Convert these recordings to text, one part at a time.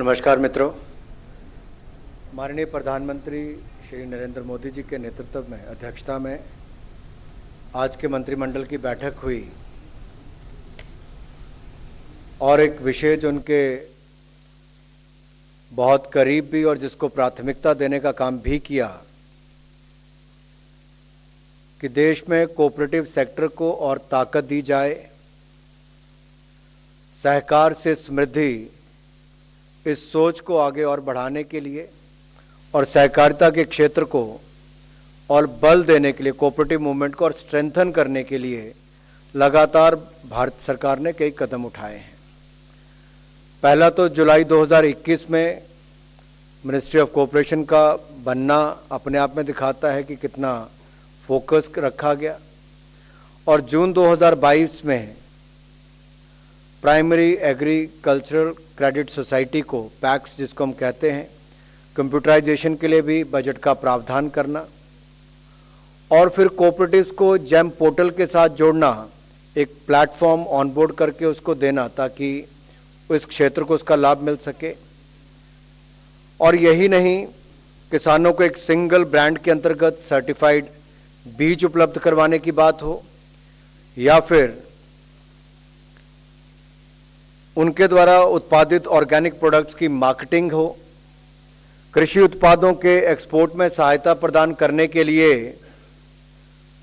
नमस्कार मित्रों। माननीय प्रधानमंत्री श्री नरेंद्र मोदी जी के नेतृत्व में अध्यक्षता में आज के मंत्रिमंडल की बैठक हुई और एक विषय जो उनके बहुत करीब भी और जिसको प्राथमिकता देने का काम भी किया कि देश में कोऑपरेटिव सेक्टर को और ताकत दी जाए, सहकार से समृद्धि इस सोच को आगे और बढ़ाने के लिए और सहकारिता के क्षेत्र को और बल देने के लिए, कोऑपरेटिव मूवमेंट को और स्ट्रेंथन करने के लिए लगातार भारत सरकार ने कई कदम उठाए हैं। पहला तो जुलाई 2021 में मिनिस्ट्री ऑफ कोऑपरेशन का बनना अपने आप में दिखाता है कि कितना फोकस रखा गया, और जून 2022 में प्राइमरी एग्रीकल्चरल क्रेडिट सोसाइटी को, पैक्स जिसको हम कहते हैं, कंप्यूटराइजेशन के लिए भी बजट का प्रावधान करना और फिर कोऑपरेटिव्स को जेम पोर्टल के साथ जोड़ना, एक प्लेटफॉर्म ऑनबोर्ड करके उसको देना ताकि इस क्षेत्र को उसका लाभ मिल सके। और यही नहीं, किसानों को एक सिंगल ब्रांड के अंतर्गत सर्टिफाइड बीज उपलब्ध करवाने की बात हो या फिर उनके द्वारा उत्पादित ऑर्गेनिक प्रोडक्ट्स की मार्केटिंग हो, कृषि उत्पादों के एक्सपोर्ट में सहायता प्रदान करने के लिए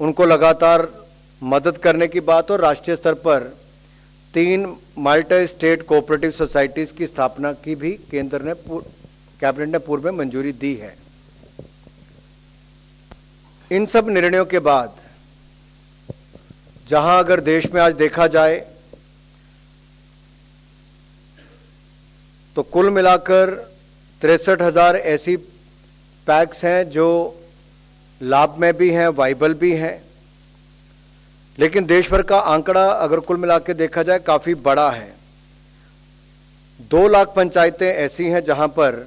उनको लगातार मदद करने की बात हो। राष्ट्रीय स्तर पर 3 मल्टी स्टेट कोऑपरेटिव सोसाइटीज की स्थापना की भी केंद्र ने, कैबिनेट ने पूर्व में मंजूरी दी है। इन सब निर्णयों के बाद जहां अगर देश में आज देखा जाए तो कुल मिलाकर 63,000 ऐसी पैक्स हैं जो लाभ में भी हैं, वाइबल भी हैं, लेकिन देश भर का आंकड़ा अगर कुल मिलाकर देखा जाए काफी बड़ा है। 2 लाख पंचायतें ऐसी हैं जहां पर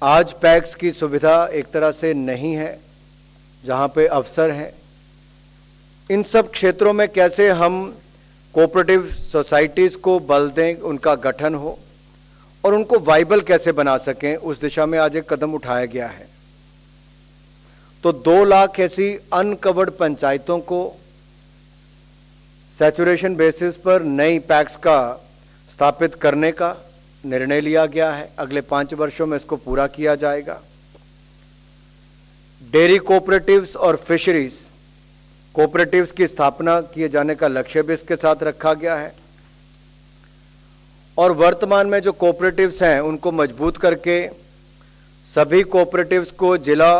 आज पैक्स की सुविधा एक तरह से नहीं है, जहां पे अवसर है। इन सब क्षेत्रों में कैसे हम कोऑपरेटिव सोसाइटीज को बल दें, उनका गठन हो और उनको वाइबल कैसे बना सकें, उस दिशा में आज एक कदम उठाया गया है। तो 2 लाख ऐसी अनकवर्ड पंचायतों को सैचुरेशन बेसिस पर नई पैक्स का स्थापित करने का निर्णय लिया गया है। अगले 5 वर्षों में इसको पूरा किया जाएगा। डेयरी कोऑपरेटिव्स और फिशरीज कोऑपरेटिव्स की स्थापना किए जाने का लक्ष्य भी इसके साथ रखा गया है। और वर्तमान में जो कोऑपरेटिव्स हैं उनको मजबूत करके सभी कोऑपरेटिव्स को जिला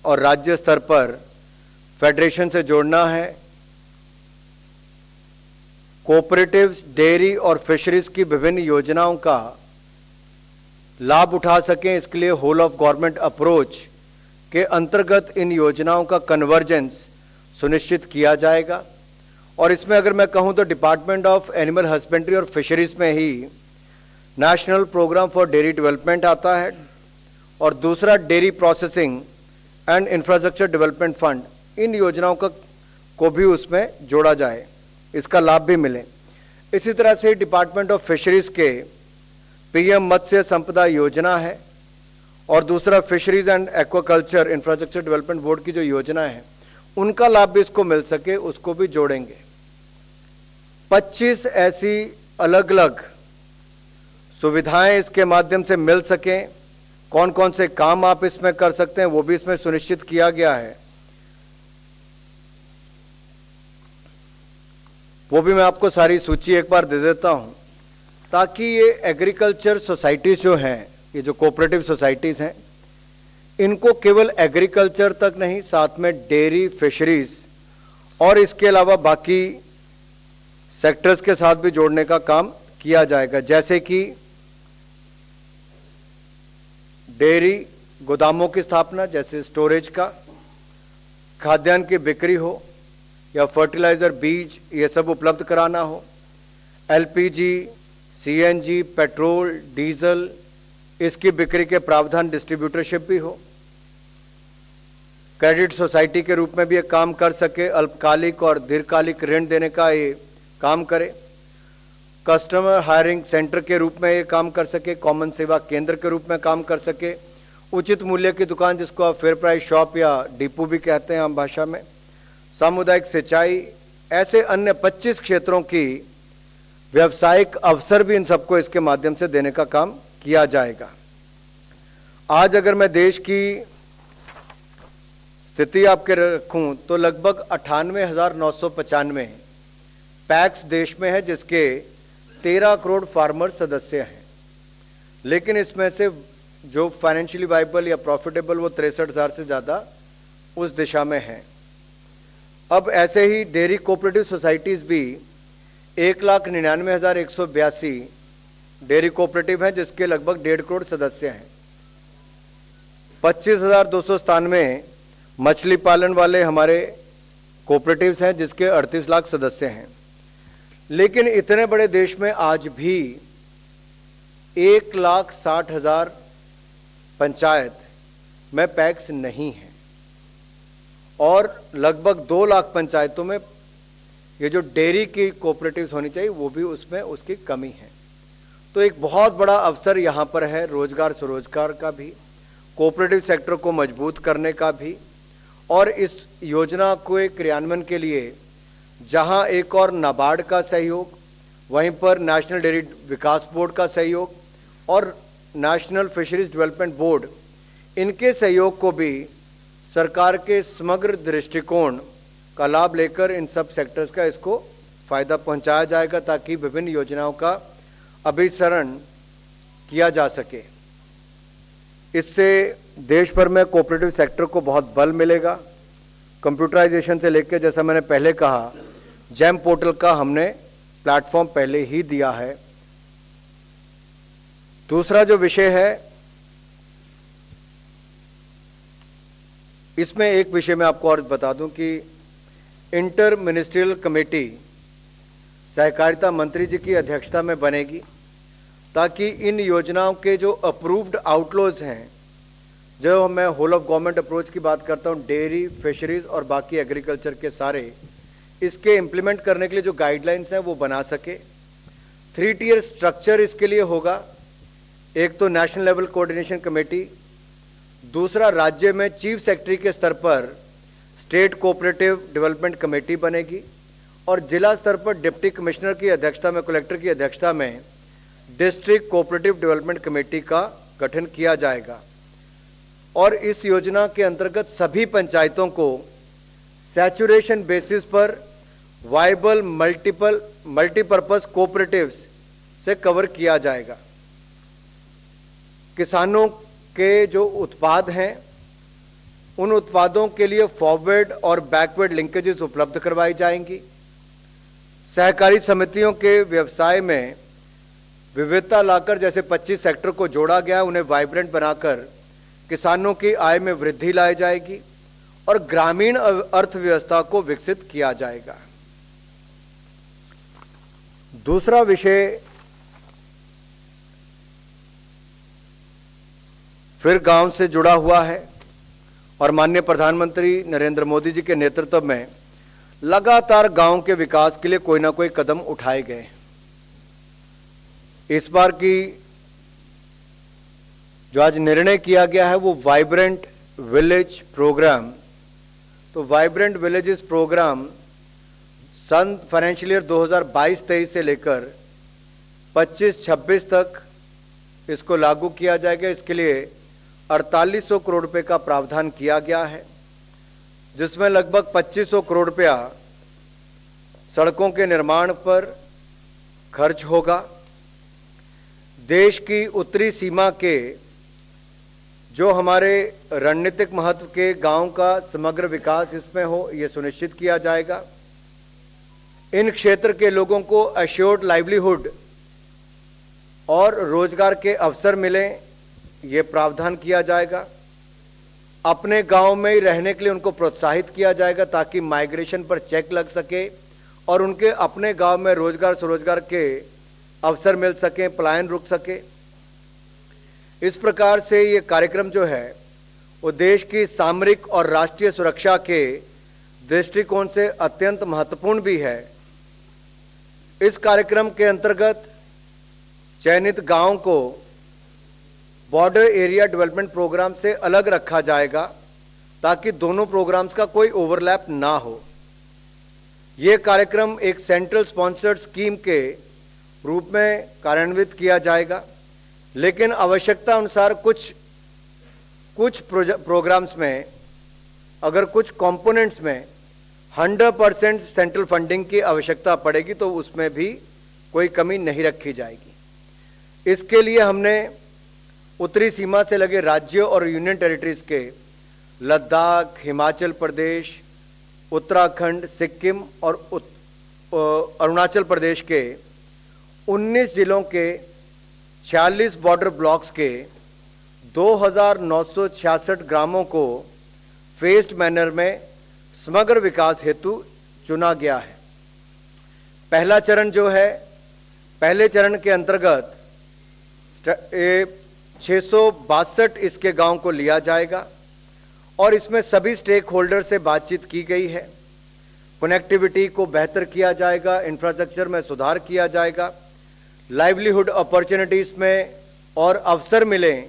और राज्य स्तर पर फेडरेशन से जोड़ना है। कोऑपरेटिव्स डेयरी और फिशरीज की विभिन्न योजनाओं का लाभ उठा सकें, इसके लिए होल ऑफ गवर्नमेंट अप्रोच के अंतर्गत इन योजनाओं का कन्वर्जेंस सुनिश्चित किया जाएगा। और इसमें अगर मैं कहूं तो डिपार्टमेंट ऑफ एनिमल हस्बेंड्री और फिशरीज में ही national programme for dairy development आता है और दूसरा dairy processing and infrastructure development fund, इन योजनाओं को भी उसमें जोड़ा जाए, इसका लाभ भी मिले। इसी तरह से डिपार्टमेंट ऑफ फिशरीज के पीएम मत्स्य संपदा योजना है और दूसरा fisheries and aquaculture infrastructure development board की जो योजना है उनका लाभ भी इसको मिल सके, उसको भी जोड़ेंगे। 25 ऐसी अलग अलग सुविधाएं इसके माध्यम से मिल सकें, कौन कौन से काम आप इसमें कर सकते हैं वो भी इसमें सुनिश्चित किया गया है। वो भी मैं आपको सारी सूची एक बार दे देता हूं ताकि ये एग्रीकल्चर सोसाइटीज जो हैं, ये जो कोऑपरेटिव सोसाइटीज हैं, इनको केवल एग्रीकल्चर तक नहीं, साथ में डेयरी, फिशरीज और इसके अलावा बाकी सेक्टर्स के साथ भी जोड़ने का काम किया जाएगा। जैसे कि डेयरी गोदामों की स्थापना, जैसे स्टोरेज का, खाद्यान्न की बिक्री हो या फर्टिलाइजर, बीज, ये सब उपलब्ध कराना हो, एलपीजी, सीएनजी, पेट्रोल, डीजल, इसकी बिक्री के प्रावधान, डिस्ट्रीब्यूटरशिप भी हो। क्रेडिट सोसाइटी के रूप में भी ये काम कर सके, अल्पकालिक और दीर्घकालिक ऋण देने का ये काम करे। कस्टमर हायरिंग सेंटर के रूप में ये काम कर सके, कॉमन सेवा केंद्र के रूप में काम कर सके, उचित मूल्य की दुकान जिसको आप फेयर प्राइस शॉप या डिपो भी कहते हैं आम भाषा में, सामुदायिक सिंचाई, ऐसे अन्य 25 क्षेत्रों की व्यावसायिक अवसर भी इन सबको इसके माध्यम से देने का काम किया जाएगा। आज अगर मैं देश की स्थिति आपके रखूं तो लगभग 98,995 पैक्स देश में है, जिसके 13 करोड़ फार्मर सदस्य हैं। लेकिन इसमें से जो फाइनेंशियली वाइबल या प्रॉफिटेबल वो 63,000 से ज्यादा उस दिशा में है। अब ऐसे ही डेयरी कोऑपरेटिव सोसाइटीज भी 1,99,182 डेयरी कोऑपरेटिव हैं, जिसके लगभग 1.5 करोड़ सदस्य हैं। 25,297 मछली पालन वाले हमारे कोऑपरेटिव्स हैं, जिसके 38 लाख सदस्य हैं। लेकिन इतने बड़े देश में आज भी 1,60,000 पंचायत में पैक्स नहीं है और लगभग 2 लाख पंचायतों में ये जो डेयरी की कोऑपरेटिव्स होनी चाहिए वो भी उसमें उसकी कमी है। तो एक बहुत बड़ा अवसर यहां पर है रोजगार स्वरोजगार का भी, कोऑपरेटिव सेक्टर को मजबूत करने का भी, और इस योजना को क्रियान्वयन के लिए जहां एक और नाबार्ड का सहयोग, वहीं पर नेशनल डेयरी विकास बोर्ड का सहयोग और नेशनल फिशरीज डेवलपमेंट बोर्ड, इनके सहयोग को भी सरकार के समग्र दृष्टिकोण का लाभ लेकर इन सब सेक्टर्स का इसको फायदा पहुंचाया जाएगा, ताकि विभिन्न योजनाओं का अभिसरण किया जा सके। इससे देश भर में कोऑपरेटिव सेक्टर को बहुत बल मिलेगा। कंप्यूटराइजेशन से लेकर, जैसा मैंने पहले कहा, जैम पोर्टल का हमने प्लेटफॉर्म पहले ही दिया है। दूसरा जो विषय है, इसमें एक विषय मैं आपको और बता दूं कि इंटर मिनिस्ट्रियल कमेटी सहकारिता मंत्री जी की अध्यक्षता में बनेगी, ताकि इन योजनाओं के जो अप्रूव्ड आउटलॉज हैं, जो मैं होल ऑफ गवर्नमेंट अप्रोच की बात करता हूं, डेयरी, फिशरीज और बाकी एग्रीकल्चर के सारे, इसके इंप्लीमेंट करने के लिए जो गाइडलाइंस हैं वो बना सके। 3 टियर स्ट्रक्चर इसके लिए होगा। एक तो नेशनल लेवल कोऑर्डिनेशन कमेटी, दूसरा राज्य में चीफ सेक्रेटरी के स्तर पर स्टेट कोऑपरेटिव डेवलपमेंट कमेटी बनेगी, और जिला स्तर पर डिप्टी कमिश्नर की अध्यक्षता में, कलेक्टर की अध्यक्षता में डिस्ट्रिक्ट कोऑपरेटिव डेवलपमेंट कमेटी का गठन किया जाएगा। और इस योजना के अंतर्गत सभी पंचायतों को सैचुरेशन बेसिस पर वाइबल मल्टीपर्पज कोऑपरेटिव्स से कवर किया जाएगा। किसानों के जो उत्पाद हैं, उन उत्पादों के लिए फॉरवर्ड और बैकवर्ड लिंकेजेस उपलब्ध करवाई जाएंगी। सहकारी समितियों के व्यवसाय में विविधता लाकर, जैसे 25 सेक्टर को जोड़ा गया, उन्हें वाइब्रेंट बनाकर किसानों की आय में वृद्धि लाई जाएगी और ग्रामीण अर्थव्यवस्था को विकसित किया जाएगा। दूसरा विषय फिर गांव से जुड़ा हुआ है, और माननीय प्रधानमंत्री नरेंद्र मोदी जी के नेतृत्व में लगातार गांव के विकास के लिए कोई ना कोई कदम उठाए गए। इस बार की जो आज निर्णय किया गया है वो वाइब्रेंट विलेज प्रोग्राम। तो वाइब्रेंट विलेजेस प्रोग्राम सन फाइनेंशियल ईयर 2022-23 से लेकर 25-26 तक इसको लागू किया जाएगा। इसके लिए 4800 करोड़ रुपए का प्रावधान किया गया है, जिसमें लगभग 2500 करोड़ रुपया सड़कों के निर्माण पर खर्च होगा। देश की उत्तरी सीमा के जो हमारे रणनीतिक महत्व के गांव का समग्र विकास इसमें हो, यह सुनिश्चित किया जाएगा। इन क्षेत्र के लोगों को एश्योर्ड लाइवलीहुड और रोजगार के अवसर मिले, ये प्रावधान किया जाएगा। अपने गांव में ही रहने के लिए उनको प्रोत्साहित किया जाएगा, ताकि माइग्रेशन पर चेक लग सके और उनके अपने गांव में रोजगार स्वरोजगार के अवसर मिल सके, पलायन रुक सके। इस प्रकार से ये कार्यक्रम जो है वो देश की सामरिक और राष्ट्रीय सुरक्षा के दृष्टिकोण से अत्यंत महत्वपूर्ण भी है। इस कार्यक्रम के अंतर्गत चयनित गांव को बॉर्डर एरिया डेवलपमेंट प्रोग्राम से अलग रखा जाएगा ताकि दोनों प्रोग्राम्स का कोई ओवरलैप ना हो। यह कार्यक्रम एक सेंट्रल स्पॉन्सर्ड स्कीम के रूप में कार्यान्वित किया जाएगा, लेकिन आवश्यकता अनुसार कुछ प्रोग्राम्स में अगर कुछ कंपोनेंट्स में 100% सेंट्रल फंडिंग की आवश्यकता पड़ेगी तो उसमें भी कोई कमी नहीं रखी जाएगी। इसके लिए हमने उत्तरी सीमा से लगे राज्यों और यूनियन टेरिटरीज के लद्दाख, हिमाचल प्रदेश, उत्तराखंड, सिक्किम और अरुणाचल प्रदेश के 19 जिलों के 46 बॉर्डर ब्लॉक्स के 2,966 ग्रामों को फेज्ड मैनर में समग्र विकास हेतु चुना गया है। पहला चरण जो है, पहले चरण के अंतर्गत 662 इसके गांव को लिया जाएगा और इसमें सभी स्टेक होल्डर से बातचीत की गई है। कनेक्टिविटी को बेहतर किया जाएगा, इंफ्रास्ट्रक्चर में सुधार किया जाएगा, लाइवलीहुड अपॉर्चुनिटीज में और अवसर मिलें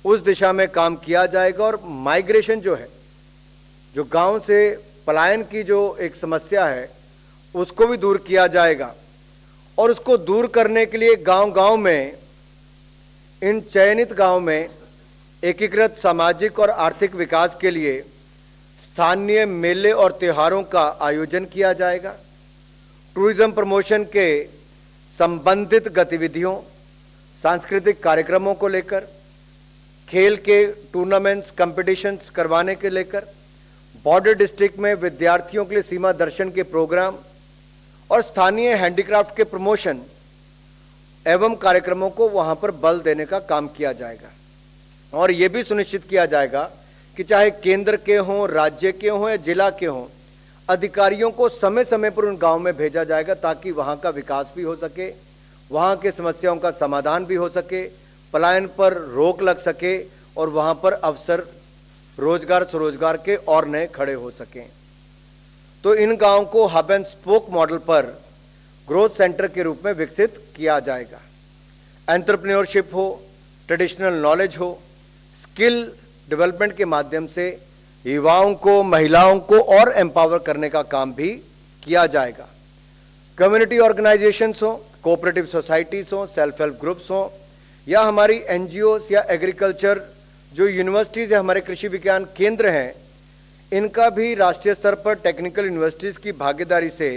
उस दिशा में काम किया जाएगा और माइग्रेशन जो है, जो गांव से पलायन की जो एक समस्या है उसको भी दूर किया जाएगा। और उसको दूर करने के लिए गांव-गांव में, इन चयनित गांव में एकीकृत सामाजिक और आर्थिक विकास के लिए स्थानीय मेले और त्योहारों का आयोजन किया जाएगा। टूरिज्म प्रमोशन के संबंधित गतिविधियों, सांस्कृतिक कार्यक्रमों को लेकर, खेल के टूर्नामेंट्स, कंपटीशंस करवाने के लेकर, बॉर्डर डिस्ट्रिक्ट में विद्यार्थियों के लिए सीमा दर्शन के प्रोग्राम और स्थानीय हैंडीक्राफ्ट के प्रमोशन एवं कार्यक्रमों को वहां पर बल देने का काम किया जाएगा। और यह भी सुनिश्चित किया जाएगा कि चाहे केंद्र के हों, राज्य के हों या जिला के हों, अधिकारियों को समय समय पर उन गांव में भेजा जाएगा ताकि वहां का विकास भी हो सके, वहां के समस्याओं का समाधान भी हो सके, पलायन पर रोक लग सके और वहां पर अवसर रोजगार स्वरोजगार के और नए खड़े हो सकें। तो इन गांवों को हब एंड स्पोक मॉडल पर ग्रोथ सेंटर के रूप में विकसित किया जाएगा। एंटरप्रेन्योरशिप हो, ट्रेडिशनल नॉलेज हो, स्किल डेवलपमेंट के माध्यम से युवाओं को, महिलाओं को और एम्पावर करने का काम भी किया जाएगा। कम्युनिटी ऑर्गेनाइजेशंस हो, कोऑपरेटिव सोसाइटीज हो, सेल्फ हेल्प ग्रुप्स हो या हमारी एनजीओस या एग्रीकल्चर जो यूनिवर्सिटीज है, हमारे कृषि विज्ञान केंद्र हैं, इनका भी राष्ट्रीय स्तर पर टेक्निकल यूनिवर्सिटीज की भागीदारी से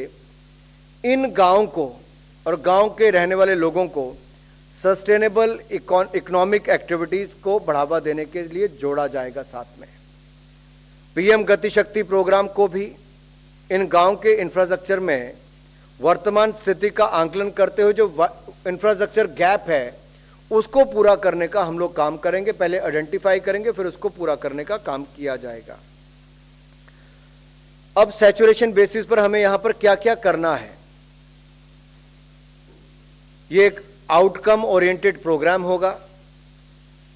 इन गांवों को और गांव के रहने वाले लोगों को सस्टेनेबल इकोनॉमिक एक्टिविटीज को बढ़ावा देने के लिए जोड़ा जाएगा। साथ में पीएम गति शक्ति प्रोग्राम को भी इन गांव के इंफ्रास्ट्रक्चर में वर्तमान स्थिति का आंकलन करते हुए जो इंफ्रास्ट्रक्चर गैप है उसको पूरा करने का हम लोग काम करेंगे। पहले आइडेंटिफाई करेंगे, फिर उसको पूरा करने का काम किया जाएगा। अब सैचुरेशन बेसिस पर हमें यहां पर क्या क्या करना है, ये एक आउटकम ओरिएंटेड प्रोग्राम होगा।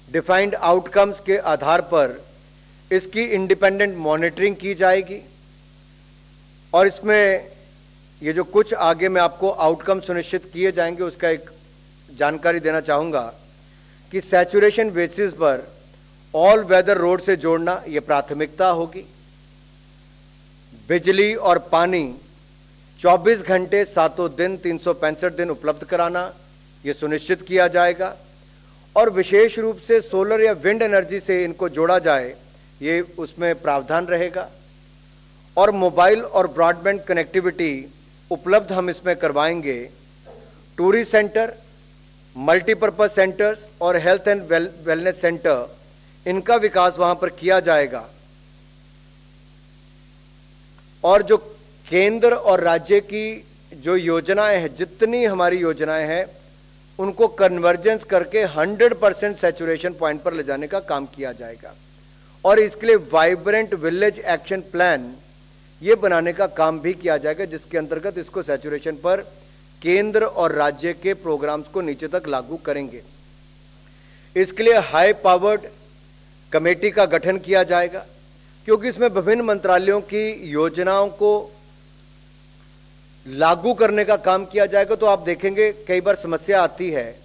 डिफाइंड आउटकम्स के आधार पर इसकी इंडिपेंडेंट मॉनिटरिंग की जाएगी और इसमें ये जो कुछ आगे में आपको आउटकम सुनिश्चित किए जाएंगे उसका एक जानकारी देना चाहूंगा कि सैचुरेशन बेसिस पर ऑल वेदर रोड से जोड़ना यह प्राथमिकता होगी। बिजली और पानी 24 घंटे 7 दिन 365 दिन उपलब्ध कराना यह सुनिश्चित किया जाएगा और विशेष रूप से सोलर या विंड एनर्जी से इनको जोड़ा जाए, ये उसमें प्रावधान रहेगा। और मोबाइल और ब्रॉडबैंड कनेक्टिविटी उपलब्ध हम इसमें करवाएंगे। टूरिस्ट सेंटर, मल्टीपर्पज सेंटर्स और हेल्थ एंड वेलनेस सेंटर, इनका विकास वहां पर किया जाएगा। और जो केंद्र और राज्य की जो योजनाएं हैं, जितनी हमारी योजनाएं हैं, उनको कन्वर्जेंस करके 100% सैचुरेशन पॉइंट पर ले जाने का काम किया जाएगा। और इसके लिए वाइब्रेंट विलेज एक्शन प्लान ये बनाने का काम भी किया जाएगा, जिसके अंतर्गत इसको सैचुरेशन पर केंद्र और राज्य के प्रोग्राम्स को नीचे तक लागू करेंगे। इसके लिए हाई पावर्ड कमेटी का गठन किया जाएगा, क्योंकि इसमें विभिन्न मंत्रालयों की योजनाओं को लागू करने का काम किया जाएगा तो आप देखेंगे कई बार समस्या आती है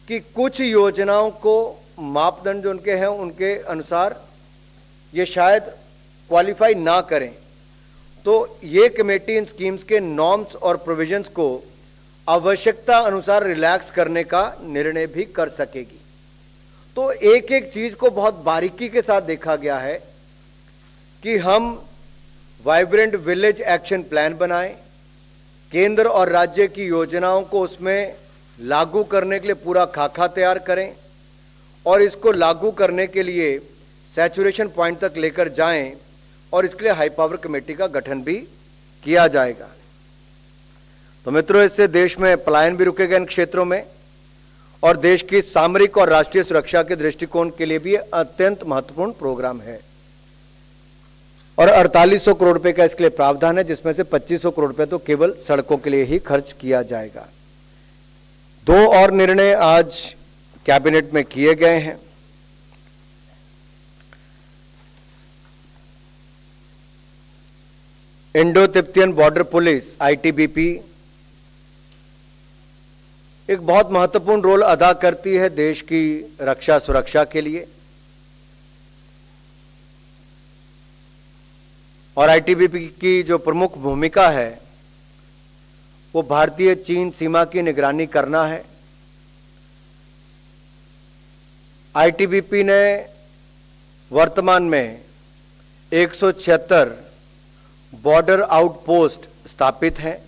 कि कुछ योजनाओं को मापदंड जो उनके हैं उनके अनुसार ये शायद क्वालिफाई ना करें, तो ये कमेटी इन स्कीम्स के नॉर्म्स और प्रोविजंस को आवश्यकता अनुसार रिलैक्स करने का निर्णय भी कर सकेगी। तो एक एक चीज को बहुत बारीकी के साथ देखा गया है कि हम वाइब्रेंट विलेज एक्शन प्लान बनाएं, केंद्र और राज्य की योजनाओं को उसमें लागू करने के लिए पूरा खाका तैयार करें और इसको लागू करने के लिए सैचुरेशन पॉइंट तक लेकर जाएं और इसके लिए हाई पावर कमेटी का गठन भी किया जाएगा। तो मित्रों, इससे देश में पलायन भी रुकेगा इन क्षेत्रों में और देश की सामरिक और राष्ट्रीय सुरक्षा के दृष्टिकोण के लिए भी अत्यंत महत्वपूर्ण प्रोग्राम है। और 4800 करोड़ रुपए का इसके लिए प्रावधान है, जिसमें से 2500 करोड़ रुपए तो केवल सड़कों के लिए ही खर्च किया जाएगा। दो और निर्णय आज कैबिनेट में किए गए हैं। Indo Tibetan border police ITBP एक बहुत महत्वपूर्ण रोल अदा करती है देश की रक्षा सुरक्षा के लिए, और आईटीबीपी की जो प्रमुख भूमिका है वो भारतीय चीन सीमा की निगरानी करना है। आईटीबीपी ने वर्तमान में 176 बॉर्डर आउटपोस्ट स्थापित हैं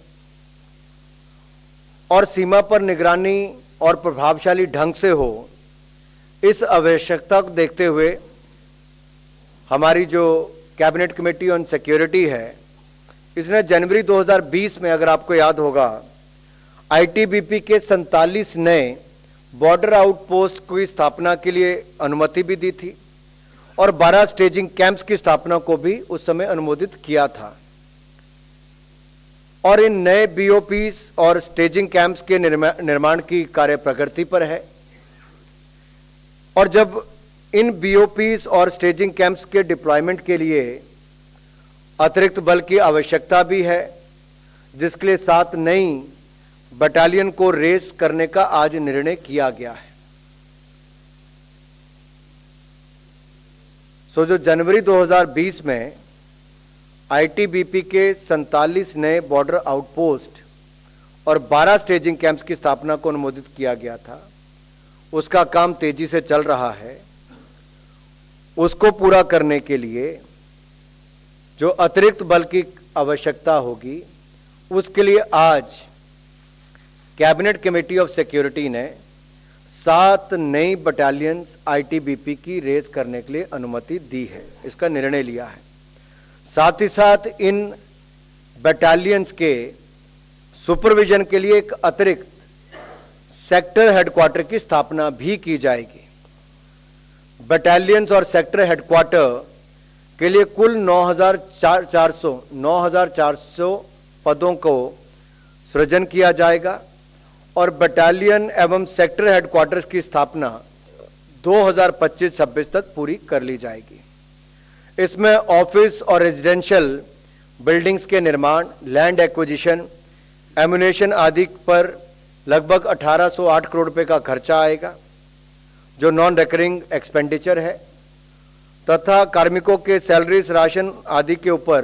और सीमा पर निगरानी और प्रभावशाली ढंग से हो, इस आवश्यकता को देखते हुए हमारी जो कैबिनेट कमेटी ऑन सिक्योरिटी है, इसने जनवरी 2020 में, अगर आपको याद होगा, आईटीबीपी के 47 नए बॉर्डर आउटपोस्ट की स्थापना के लिए अनुमति भी दी थी और 12 स्टेजिंग कैंप्स की स्थापना को भी उस समय अनुमोदित किया था। और इन नए बीओपीज और स्टेजिंग कैंप्स के निर्माण की कार्य प्रगति पर है। और जब इन बीओपीज और स्टेजिंग कैंप्स के डिप्लॉयमेंट के लिए अतिरिक्त बल की आवश्यकता भी है, जिसके लिए 7 नई बटालियन को रेस करने का आज निर्णय किया गया है। जो जनवरी 2020 में आईटीबीपी के 47 नए बॉर्डर आउटपोस्ट और 12 स्टेजिंग कैंप्स की स्थापना को अनुमोदित किया गया था, उसका काम तेजी से चल रहा है। उसको पूरा करने के लिए जो अतिरिक्त बल की आवश्यकता होगी, उसके लिए आज कैबिनेट कमेटी ऑफ सिक्योरिटी ने 7 नई बटालियंस आईटीबीपी की रेस करने के लिए अनुमति दी है, इसका निर्णय लिया है। साथ ही साथ इन बटालियंस के सुपरविजन के लिए एक अतिरिक्त सेक्टर हेडक्वार्टर की स्थापना भी की जाएगी। बटालियंस और सेक्टर हेडक्वार्टर के लिए कुल 9,400 पदों को सृजन किया जाएगा और बटालियन एवं सेक्टर हेडक्वार्टर्स की स्थापना 2025-26 तक पूरी कर ली जाएगी। इसमें ऑफिस और रेजिडेंशियल बिल्डिंग्स के निर्माण, लैंड एक्विजिशन, एम्यूनेशन आदि पर लगभग 1808 करोड़ रुपए का खर्चा आएगा, जो नॉन रिकरिंग एक्सपेंडिचर है, तथा कार्मिकों के सैलरीज, राशन आदि के ऊपर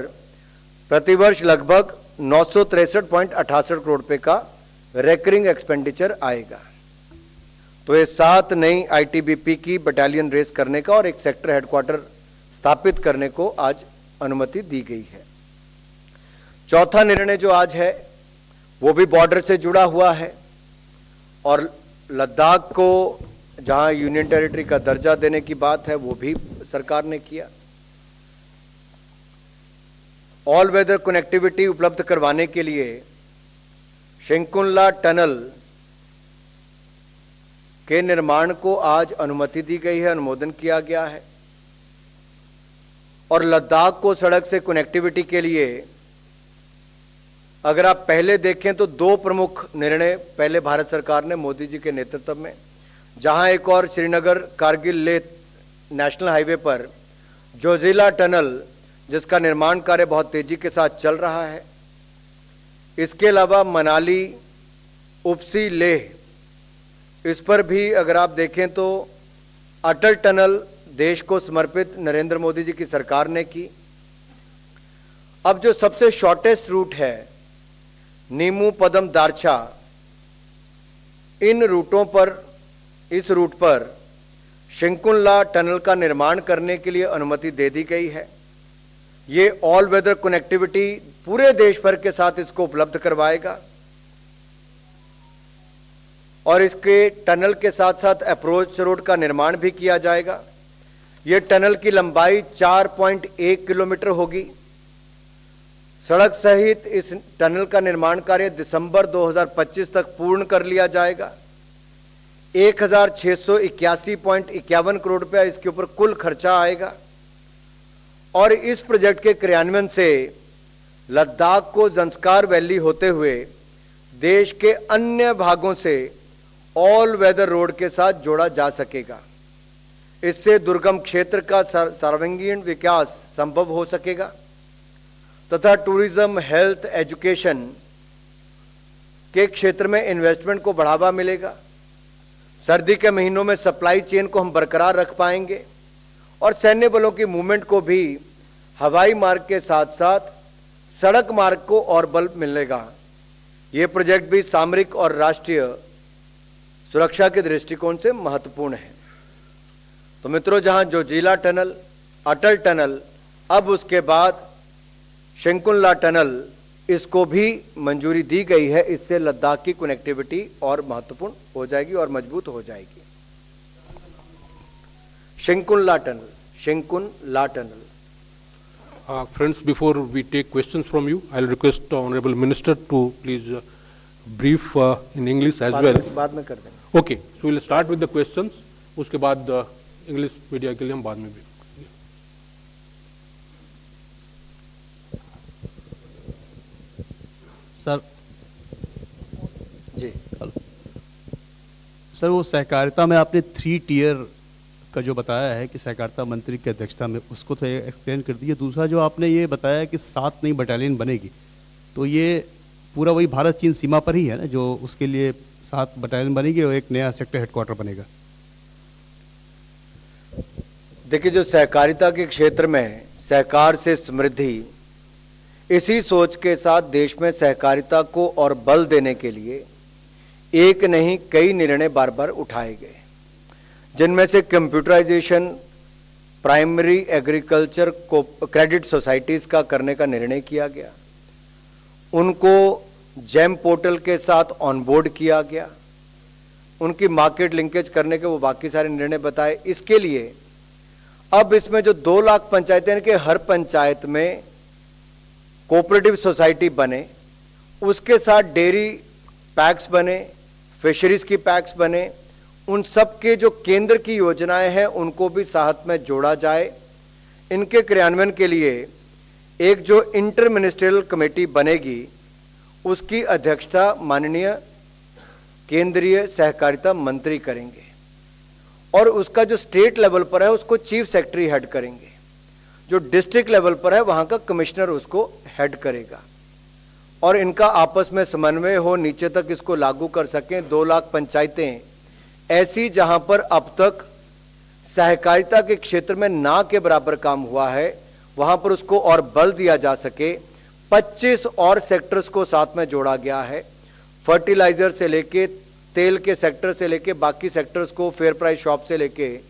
प्रतिवर्ष लगभग 963.68 करोड़ रुपए का रिकरिंग एक्सपेंडिचर आएगा। तो ये 7 नई आईटीबीपी की बटालियन रेस करने का और एक सेक्टर हेडक्वार्टर स्थापित करने को आज अनुमति दी गई है। चौथा निर्णय जो आज है वो भी बॉर्डर से जुड़ा हुआ है और लद्दाख को जहां यूनियन टेरिटरी का दर्जा देने की बात है वो भी सरकार ने किया। ऑल वेदर कनेक्टिविटी उपलब्ध करवाने के लिए शंकुंतला टनल के निर्माण को आज अनुमति दी गई है, अनुमोदन किया गया है। और लद्दाख को सड़क से कनेक्टिविटी के लिए अगर आप पहले देखें तो 2 प्रमुख निर्णय पहले भारत सरकार ने मोदी जी के नेतृत्व में, जहां एक और श्रीनगर कारगिल लेह नेशनल हाईवे पर जोजिला टनल, जिसका निर्माण कार्य बहुत तेजी के साथ चल रहा है, इसके अलावा मनाली, उपसी, लेह, इस पर भी अगर आप देखें तो अटल टनल देश को समर्पित नरेंद्र मोदी जी की सरकार ने की। अब जो सबसे शॉर्टेस्ट रूट है, नीमू, पदम, दारचा, इन रूटों पर, इस रूट पर शंकुंतला टनल का निर्माण करने के लिए अनुमति दे दी गई है। ये ऑल वेदर कनेक्टिविटी पूरे देश भर के साथ इसको उपलब्ध करवाएगा और इसके टनल के साथ साथ अप्रोच रोड का निर्माण भी किया जाएगा। यह टनल की लंबाई 4.1 किलोमीटर होगी। सड़क सहित इस टनल का निर्माण कार्य दिसंबर 2025 तक पूर्ण कर लिया जाएगा। 1681.51 करोड़ रुपया इसके ऊपर कुल खर्चा आएगा और इस प्रोजेक्ट के क्रियान्वयन से लद्दाख को ज़ंस्कार वैली होते हुए देश के अन्य भागों से ऑल वेदर रोड के साथ जोड़ा जा सकेगा। इससे दुर्गम क्षेत्र का सर्वांगीण विकास संभव हो सकेगा तथा टूरिज्म, हेल्थ, एजुकेशन के क्षेत्र में इन्वेस्टमेंट को बढ़ावा मिलेगा। सर्दी के महीनों में सप्लाई चेन को हम बरकरार रख पाएंगे और सैन्य बलों की मूवमेंट को भी हवाई मार्ग के साथ साथ सड़क मार्ग को और बल मिलेगा। यह प्रोजेक्ट भी सामरिक और राष्ट्रीय सुरक्षा के दृष्टिकोण से महत्वपूर्ण है। तो मित्रों, जहां जोजिला टनल, अटल टनल, अब उसके बाद शंकुंतला टनल, इसको भी मंजूरी दी गई है। इससे लद्दाख की कनेक्टिविटी और महत्वपूर्ण हो जाएगी और मजबूत हो जाएगी। Shakuntala tunnel, Shakuntala tunnel. Friends, before we take questions from you, I'll request the Honorable Minister to please brief in English as well. बाद में कर देंगे। Okay, so we'll start with the questions. उसके बाद English मीडिया के लिए हम बाद में भी। सर जी, सर वो सहकारिता में आपने 3 टियर का जो बताया है कि सहकारिता मंत्री की अध्यक्षता में, उसको तो एक्सप्लेन कर दिए। दूसरा जो आपने ये बताया कि 7 नई बटालियन बनेगी, तो ये पूरा वही भारत चीन सीमा पर ही है ना, जो उसके लिए 7 बटालियन बनेगी और एक नया सेक्टर हेडक्वार्टर बनेगा। देखिए, जो सहकारिता के क्षेत्र में सहकार से समृद्धि, इसी सोच के साथ देश में सहकारिता को और बल देने के लिए एक नहीं कई निर्णय बार बार उठाए गए, जिनमें से कंप्यूटराइजेशन, प्राइमरी एग्रीकल्चर को क्रेडिट सोसाइटीज का करने का निर्णय किया गया, उनको जेम पोर्टल के साथ ऑनबोर्ड किया गया, उनकी मार्केट लिंकेज करने के वो बाकी सारे निर्णय बताए। इसके लिए अब इसमें जो 2 लाख पंचायतें हैं कि हर पंचायत में कोऑपरेटिव सोसाइटी बने, उसके साथ डेयरी पैक्स बने, फिशरीज की पैक्स बने, उन सब के जो केंद्र की योजनाएं हैं उनको भी साथ में जोड़ा जाए। इनके क्रियान्वयन के लिए एक जो इंटर मिनिस्ट्रियल कमेटी बनेगी, उसकी अध्यक्षता माननीय केंद्रीय सहकारिता मंत्री करेंगे और उसका जो स्टेट लेवल पर है उसको चीफ सेक्रेटरी हेड करेंगे। जो डिस्ट्रिक्ट लेवल पर है वहां का कमिश्नर उसको हेड करेगा और इनका आपस में समन्वय हो, नीचे तक इसको लागू कर सकें। 2 लाख पंचायतें ऐसी जहां पर अब तक सहकारिता के क्षेत्र में ना के बराबर काम हुआ है, वहां पर उसको और बल दिया जा सके। 25 और सेक्टर्स को साथ में जोड़ा गया है, फर्टिलाइजर से लेके तेल के सेक्टर से लेके बाकी सेक्टर्स को फेयर प्राइस शॉप से लेके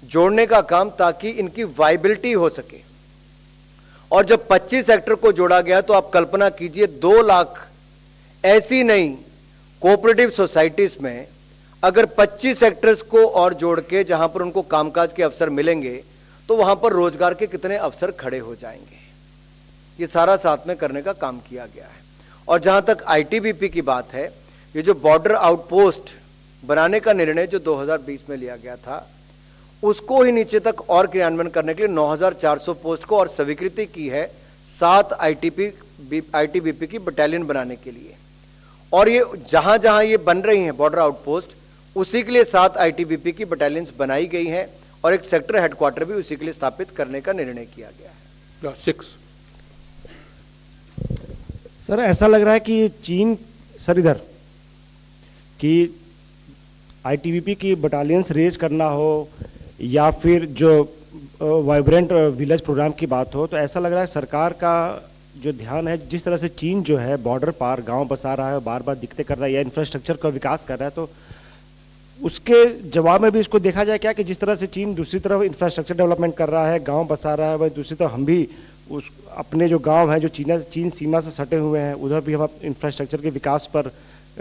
जोड़ने का काम, ताकि इनकी वाइबिलिटी हो सके। और जब 25 सेक्टर को जोड़ा गया तो आप कल्पना कीजिए 2 लाख ऐसी नई कोऑपरेटिव सोसाइटीज में अगर 25 सेक्टर्स को और जोड़ के जहां पर उनको कामकाज के अवसर मिलेंगे तो वहां पर रोजगार के कितने अवसर खड़े हो जाएंगे। ये सारा साथ में करने का काम किया गया है। और जहां तक आईटीबीपी की बात है, ये जो बॉर्डर आउटपोस्ट बनाने का निर्णय जो 2020 में लिया गया था, उसको ही नीचे तक और क्रियान्वयन करने के लिए 9400 पोस्ट को और स्वीकृति की है 7 आईटीबीपी की बटालियन बनाने के लिए। और ये जहां जहां ये बन रही हैं बॉर्डर आउटपोस्ट, उसी के लिए 7 आईटीबीपी की बटालियंस बनाई गई हैं और एक सेक्टर हेडक्वार्टर भी उसी के लिए स्थापित करने का निर्णय किया गया है। सर ऐसा लग रहा है कि चीन सर इधर कि आईटीबीपी की बटालियंस रेज करना हो या फिर जो वाइब्रेंट विलेज प्रोग्राम की बात हो, तो ऐसा लग रहा है सरकार का जो ध्यान है, जिस तरह से चीन जो है बॉर्डर पार गांव बसा रहा है, बार बार दिक्कतें कर रहा है या इंफ्रास्ट्रक्चर का विकास कर रहा है, तो उसके जवाब में भी इसको देखा जाए क्या कि जिस तरह से चीन दूसरी तरफ इंफ्रास्ट्रक्चर डेवलपमेंट कर रहा है, गांव बसा रहा है, वही दूसरी तरफ हम भी उस अपने जो गांव हैं जो चीन सीमा से सटे हुए हैं उधर भी हम इंफ्रास्ट्रक्चर के विकास पर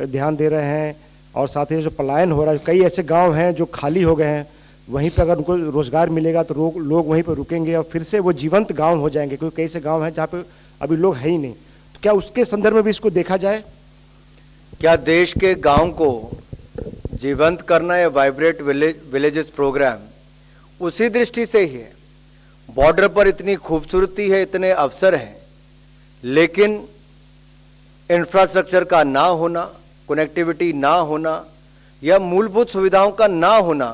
ध्यान दे रहे हैं, और साथ ही जो पलायन हो रहा है, कई ऐसे गांव हैं जो खाली हो गए हैं, वहीं पर अगर उनको रोजगार मिलेगा तो लोग वहीं पर रुकेंगे और फिर से वो जीवंत गांव हो जाएंगे, क्योंकि कई ऐसे गांव हैं जहां पे अभी लोग है ही नहीं। तो क्या उसके संदर्भ में भी इसको देखा जाए? क्या देश के गांव को जीवंत करना या वाइब्रेट विलेजेस प्रोग्राम उसी दृष्टि से ही है? बॉर्डर पर इतनी खूबसूरती है, इतने अवसर हैं, लेकिन इंफ्रास्ट्रक्चर का ना होना, कनेक्टिविटी ना होना या मूलभूत सुविधाओं का ना होना,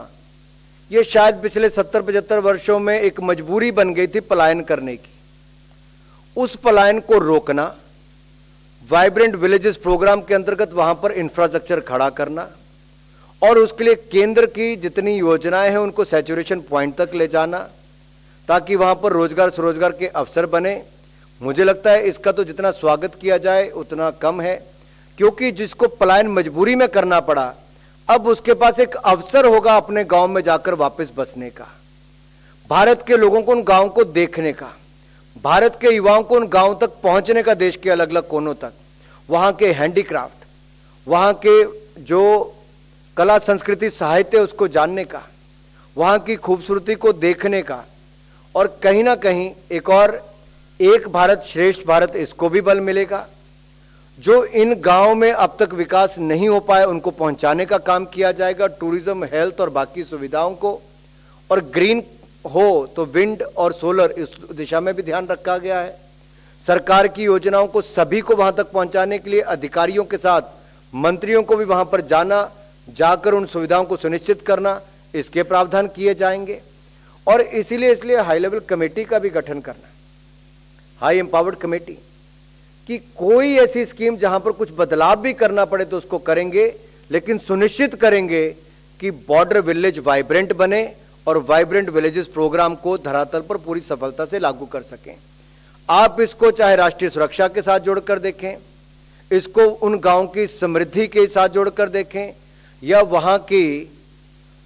यह शायद पिछले 70-75 वर्षों में एक मजबूरी बन गई थी पलायन करने की। उस पलायन को रोकना, वाइब्रेंट विलेजेस प्रोग्राम के अंतर्गत वहां पर इंफ्रास्ट्रक्चर खड़ा करना और उसके लिए केंद्र की जितनी योजनाएं हैं उनको सैचुरेशन पॉइंट तक ले जाना ताकि वहां पर रोजगार स्वरोजगार के अवसर बने, मुझे लगता है इसका तो जितना स्वागत किया जाए उतना कम है, क्योंकि जिसको पलायन मजबूरी में करना पड़ा अब उसके पास एक अवसर होगा अपने गांव में जाकर वापस बसने का, भारत के लोगों को उन गांव को देखने का, भारत के युवाओं को उन गांव तक पहुंचने का, देश के अलग अलग कोनों तक, वहां के हैंडीक्राफ्ट, वहां के जो कला संस्कृति साहित्य उसको जानने का, वहां की खूबसूरती को देखने का, और कहीं ना कहीं एक भारत श्रेष्ठ भारत इसको भी बल मिलेगा। जो इन गांवों में अब तक विकास नहीं हो पाए उनको पहुंचाने का काम किया जाएगा, टूरिज्म, हेल्थ और बाकी सुविधाओं को, और ग्रीन हो तो विंड और सोलर इस दिशा में भी ध्यान रखा गया है। सरकार की योजनाओं को सभी को वहां तक पहुंचाने के लिए अधिकारियों के साथ मंत्रियों को भी वहां पर जाकर उन सुविधाओं को सुनिश्चित करना, इसके प्रावधान किए जाएंगे। और इसलिए हाई लेवल कमेटी का भी गठन करना, हाई एम्पावर्ड कमेटी, कि कोई ऐसी स्कीम जहां पर कुछ बदलाव भी करना पड़े तो उसको करेंगे, लेकिन सुनिश्चित करेंगे कि बॉर्डर विलेज वाइब्रेंट बने और वाइब्रेंट विलेजेस प्रोग्राम को धरातल पर पूरी सफलता से लागू कर सकें। आप इसको चाहे राष्ट्रीय सुरक्षा के साथ जोड़कर देखें, इसको उन गांव की समृद्धि के साथ जोड़कर देखें, या वहां की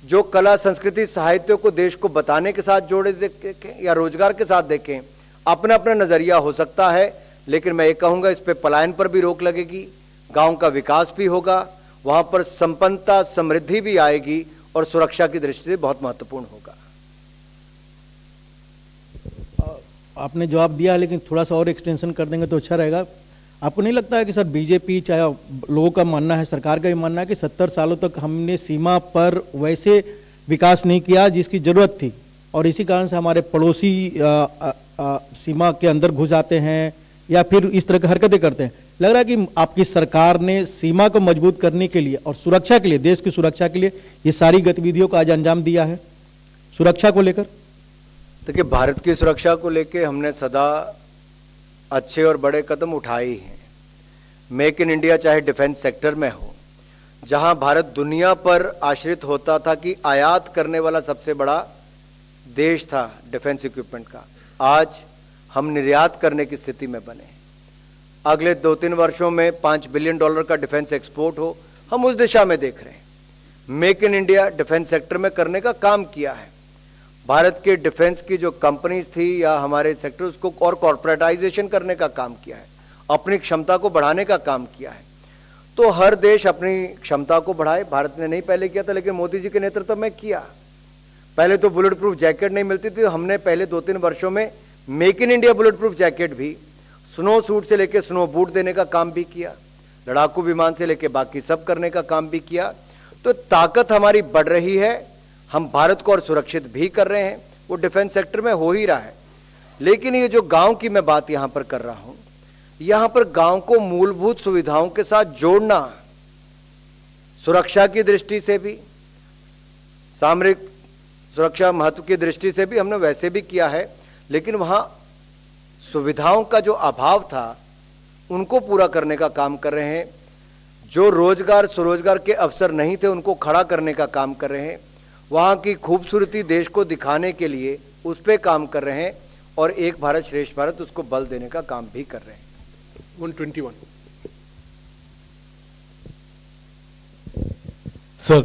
जो कला संस्कृति साहित्य को देश को बताने के साथ जोड़े देखें, या रोजगार के साथ देखें, अपना अपना नजरिया हो सकता है, लेकिन मैं ये कहूंगा इस पे पलायन पर भी रोक लगेगी, गांव का विकास भी होगा, वहां पर संपन्नता समृद्धि भी आएगी और सुरक्षा की दृष्टि से बहुत महत्वपूर्ण होगा। आपने जवाब दिया, लेकिन थोड़ा सा और एक्सटेंशन कर देंगे तो अच्छा रहेगा। आपको नहीं लगता है कि सर बीजेपी, चाहे लोगों का मानना है, सरकार का भी मानना है कि 70 सालों तक हमने सीमा पर वैसे विकास नहीं किया जिसकी जरूरत थी, और इसी कारण से हमारे पड़ोसी सीमा के अंदर घुस जाते हैं या फिर इस तरह की हरकतें करते हैं? लग रहा है कि आपकी सरकार ने सीमा को मजबूत करने के लिए और सुरक्षा के लिए, देश की सुरक्षा के लिए ये सारी गतिविधियों का आज अंजाम दिया है सुरक्षा को लेकर। देखिए, भारत की सुरक्षा को लेकर हमने सदा अच्छे और बड़े कदम उठाए ही हैं। मेक इन इंडिया चाहे डिफेंस सेक्टर में हो, जहां भारत दुनिया पर आश्रित होता था कि आयात करने वाला सबसे बड़ा देश था डिफेंस इक्विपमेंट का, आज हम निर्यात करने की स्थिति में बने। अगले 2-3 वर्षों में $5 बिलियन का डिफेंस एक्सपोर्ट हो, हम उस दिशा में देख रहे हैं। Make in India defence sector में करने का काम किया है। भारत के डिफेंस की जो कंपनीज थी या हमारे सेक्टर, उसको और कॉर्पोरेटाइजेशन करने का काम किया है, अपनी क्षमता को बढ़ाने का काम किया है। तो हर देश अपनी क्षमता को बढ़ाए। भारत ने नहीं पहले किया था, लेकिन मोदी जी के नेतृत्व में किया। पहले तो बुलेट प्रूफ जैकेट नहीं मिलती थी, हमने पहले 2-3 वर्षों में make in India bullet proof jacket भी, स्नो सूट से लेकर स्नो बूट देने का काम भी किया, लड़ाकू विमान से लेकर बाकी सब करने का काम भी किया। तो ताकत हमारी बढ़ रही है, हम भारत को और सुरक्षित भी कर रहे हैं, वो डिफेंस सेक्टर में हो ही रहा है। लेकिन ये जो गांव की मैं बात यहां पर कर रहा हूं, यहां पर गांव को मूलभूत सुविधाओं के साथ जोड़ना, सुरक्षा की दृष्टि से भी, सामरिक सुरक्षा महत्व की दृष्टि से भी हमने वैसे भी किया है, लेकिन वहां सुविधाओं का जो अभाव था उनको पूरा करने का काम कर रहे हैं। जो रोजगार स्वरोजगार के अवसर नहीं थे उनको खड़ा करने का काम कर रहे हैं। वहां की खूबसूरती देश को दिखाने के लिए उस पे काम कर रहे हैं और एक भारत श्रेष्ठ भारत उसको बल देने का काम भी कर रहे हैं। 121। सर,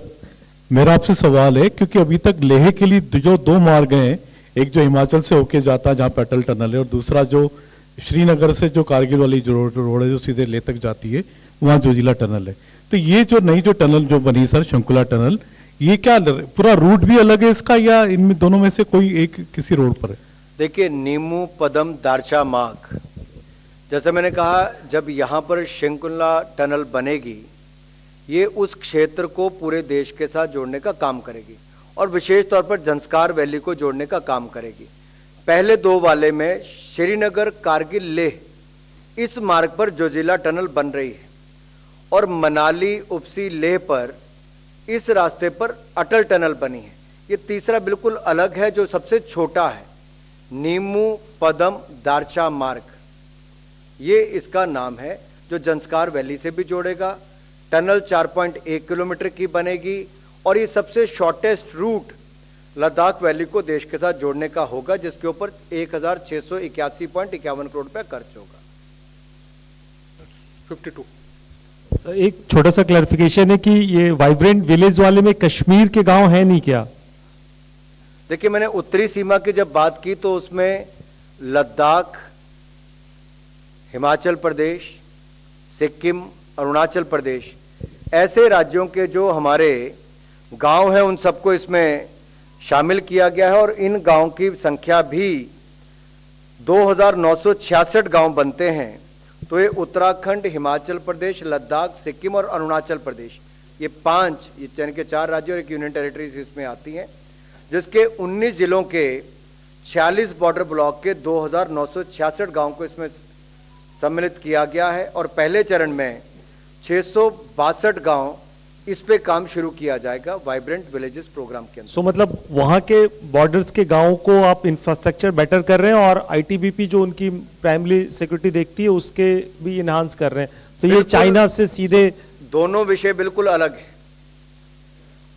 मेरा आपसे सवाल है, क्योंकि अभी तक लेह के लिए जो दो मार्ग हैं, एक जो हिमाचल से होके जाता है जहां पे अटल टनल है, और दूसरा जो श्रीनगर से जो कारगिल वाली जो रोड है जो सीधे लेह तक जाती है, वहां जोजिला टनल है। तो ये जो नई जो टनल जो बनी सर, शंकुला टनल, ये क्या पूरा रूट भी अलग है इसका, या इनमें दोनों में से कोई एक किसी रोड पर है? देखिए, नीमू पदम दारचा मार्ग, जैसे मैंने कहा, जब यहां पर शंकुला टनल बनेगी ये उस क्षेत्र को पूरे देश के साथ जोड़ने का काम करेगी और विशेष तौर पर जंस्कार वैली को जोड़ने का काम करेगी। पहले दो वाले में श्रीनगर कारगिल लेह इस मार्ग पर जोजिला टनल बन रही है और मनाली उपसी लेह पर इस रास्ते पर अटल टनल बनी है। ये तीसरा बिल्कुल अलग है जो सबसे छोटा है, नीमू पदम दारचा मार्ग, ये इसका नाम है, जो जंस्कार वैली से भी जोड़ेगा। टनल 4.1 किलोमीटर की बनेगी और ये सबसे शॉर्टेस्ट रूट लद्दाख वैली को देश के साथ जोड़ने का होगा, जिसके ऊपर 1681.51 करोड़ रुपया खर्च होगा। 52। सर, एक छोटा सा क्लैरिफिकेशन है कि ये वाइब्रेंट विलेज वाले में कश्मीर के गांव है नहीं क्या? देखिए, मैंने उत्तरी सीमा की जब बात की तो उसमें लद्दाख, हिमाचल प्रदेश, सिक्किम, अरुणाचल प्रदेश, ऐसे राज्यों के जो हमारे गांव हैं उन सबको इसमें शामिल किया गया है और इन गांव की संख्या भी 2966 गांव बनते हैं। तो ये उत्तराखंड, हिमाचल प्रदेश, लद्दाख, सिक्किम और अरुणाचल प्रदेश, ये यानी के 4 राज्य और एक यूनियन टेरिटरीज इसमें आती हैं, जिसके 19 जिलों के 46 बॉर्डर ब्लॉक के 2966 गांव को इसमें सम्मिलित किया गया है और पहले चरण में 662 गांव इस पे काम शुरू किया जाएगा वाइब्रेंट विलेजेस प्रोग्राम के अंदर। सो मतलब वहां के बॉर्डर्स के गांवों को आप इंफ्रास्ट्रक्चर बेटर कर रहे हैं और आईटीबीपी जो उनकी प्राइमरी सिक्योरिटी देखती है उसके भी इनहांस कर रहे हैं। तो ये चाइना से सीधे दोनों विषय बिल्कुल अलग है।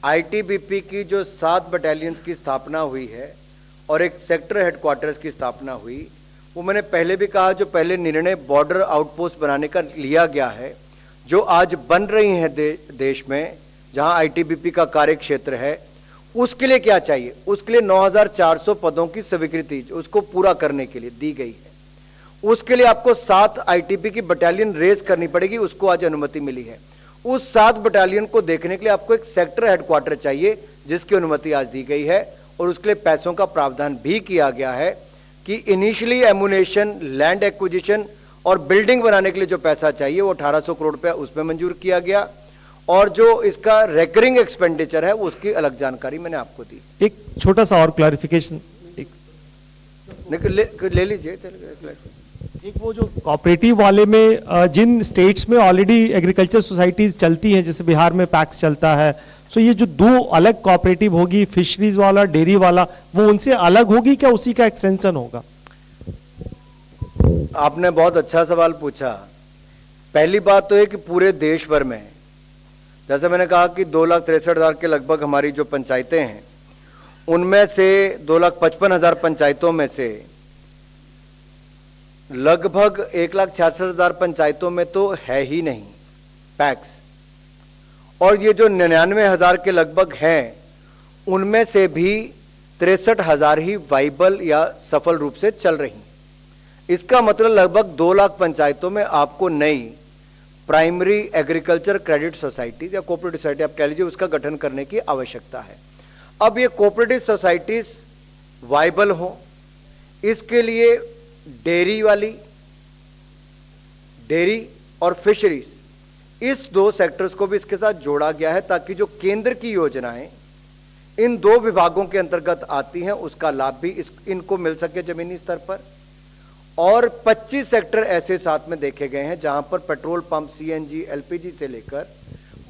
आईटीबीपी की जो 7 बटालियंस की स्थापना हुई है और एक सेक्टर हेडक्वार्टर्स की स्थापना हुई, वो मैंने पहले भी कहा, जो पहले निर्णय बॉर्डर आउटपोस्ट बनाने का लिया गया है, जो आज बन रही हैं देश में जहां आईटीबीपी का कार्य क्षेत्र है, उसके लिए क्या चाहिए? उसके लिए 9400 पदों की स्वीकृति उसको पूरा करने के लिए दी गई है। उसके लिए आपको 7 आईटीबी की बटालियन रेज करनी पड़ेगी, उसको आज अनुमति मिली है। उस 7 बटालियन को देखने के लिए आपको एक सेक्टर हेडक्वार्टर चाहिए, जिसकी अनुमति आज दी गई है और उसके लिए पैसों का प्रावधान भी किया गया है कि इनिशियली एमुनेशन, लैंड एक्विजिशन और बिल्डिंग बनाने के लिए जो पैसा चाहिए वो 1800 करोड़ रुपया उसमें मंजूर किया गया और जो इसका रेकरिंग एक्सपेंडिचर है उसकी अलग जानकारी मैंने आपको दी। एक छोटा सा और क्लैरिफिकेशन ले लीजिए। एक वो जो कोऑपरेटिव वाले में जिन स्टेट्स में ऑलरेडी एग्रीकल्चर सोसाइटीज चलती हैं, जैसे बिहार में पैक्स चलता है, तो ये जो 2 अलग कोऑपरेटिव होगी, फिशरीज वाला, डेयरी वाला, वो उनसे अलग होगी क्या उसी का एक्सटेंशन होगा? आपने बहुत अच्छा सवाल पूछा। पहली बात तो है कि पूरे देश भर में, जैसे मैंने कहा कि 2,63,000 के लगभग हमारी जो पंचायतें हैं, उनमें से 2,55,000 पंचायतों में से लगभग 1,66,000 पंचायतों में तो है ही नहीं पैक्स, और ये जो 99,000 के लगभग हैं उनमें से भी 63,000 ही वाइबल या सफल रूप से चल रही। इसका मतलब लगभग 2 लाख पंचायतों में आपको नई प्राइमरी एग्रीकल्चर क्रेडिट सोसाइटीज या कोऑपरेटिव सोसाइटी आप कह लीजिए, उसका गठन करने की आवश्यकता है। अब ये कोऑपरेटिव सोसाइटीज वाइबल हो, इसके लिए डेयरी और फिशरीज, इस 2 सेक्टर्स को भी इसके साथ जोड़ा गया है ताकि जो केंद्र की योजनाएं इन 2 विभागों के अंतर्गत आती हैं उसका लाभ भी इनको मिल सके जमीनी स्तर पर। और 25 सेक्टर ऐसे साथ में देखे गए हैं जहां पर पेट्रोल पंप, सीएनजी, एलपीजी से लेकर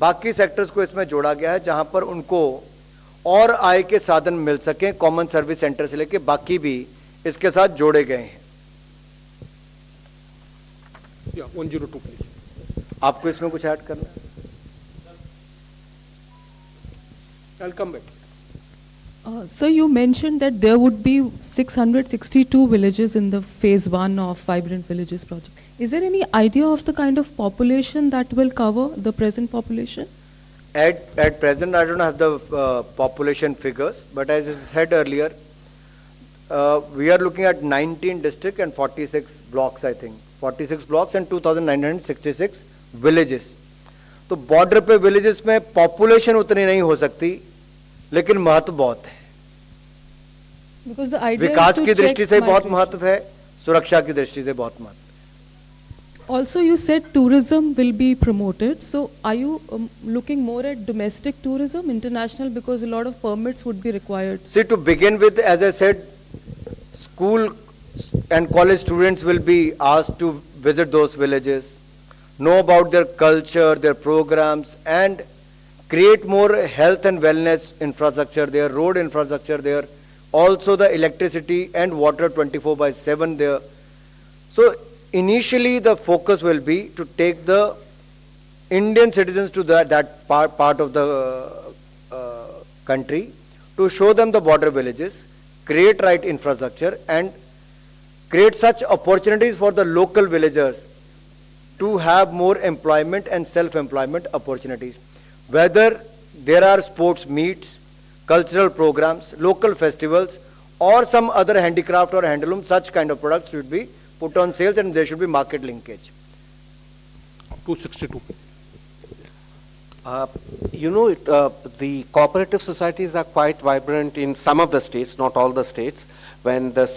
बाकी सेक्टर्स को इसमें जोड़ा गया है, जहां पर उनको और आय के साधन मिल सके। कॉमन सर्विस सेंटर से लेकर बाकी भी इसके साथ जोड़े गए हैं। Yeah, 102, please. आपको इसमें कुछ ऐड करना है? I'll come back. Sir, you mentioned that there would be 662 villages in the phase 1 of Vibrant Villages project. Is there any idea of the kind of population that will cover the present population? At present, I don't have the population figures, but as I said earlier, we are looking at 19 districts and 46 blocks, I think. 46 blocks and 2,966 villages. तो border पे villages में population उतनी नहीं हो सकती, लेकिन महत्व बहुत है. Because the idea Vikas is to की दृष्टि check से बहुत migration. महत्व है, सुरक्षा की दृष्टि से बहुत महत्व. Also, you said tourism will be promoted. So, are you looking more at domestic tourism, international, because a lot of permits would be required? See, to begin with, as I said, school and college students will be asked to visit those villages, know about their culture, their programs, and create more health and wellness infrastructure there, road infrastructure there, also the electricity and water 24/7 there. So, initially the focus will be to take the Indian citizens to that part of the country, to show them the border villages, create right infrastructure and create such opportunities for the local villagers to have more employment and self-employment opportunities. Whether there are sports meets, cultural programs, local festivals, or some other handicraft or handloom, such kind of products should be put on sales and there should be market linkage. 262. The cooperative societies are quite vibrant in some of the states, not all the states. When the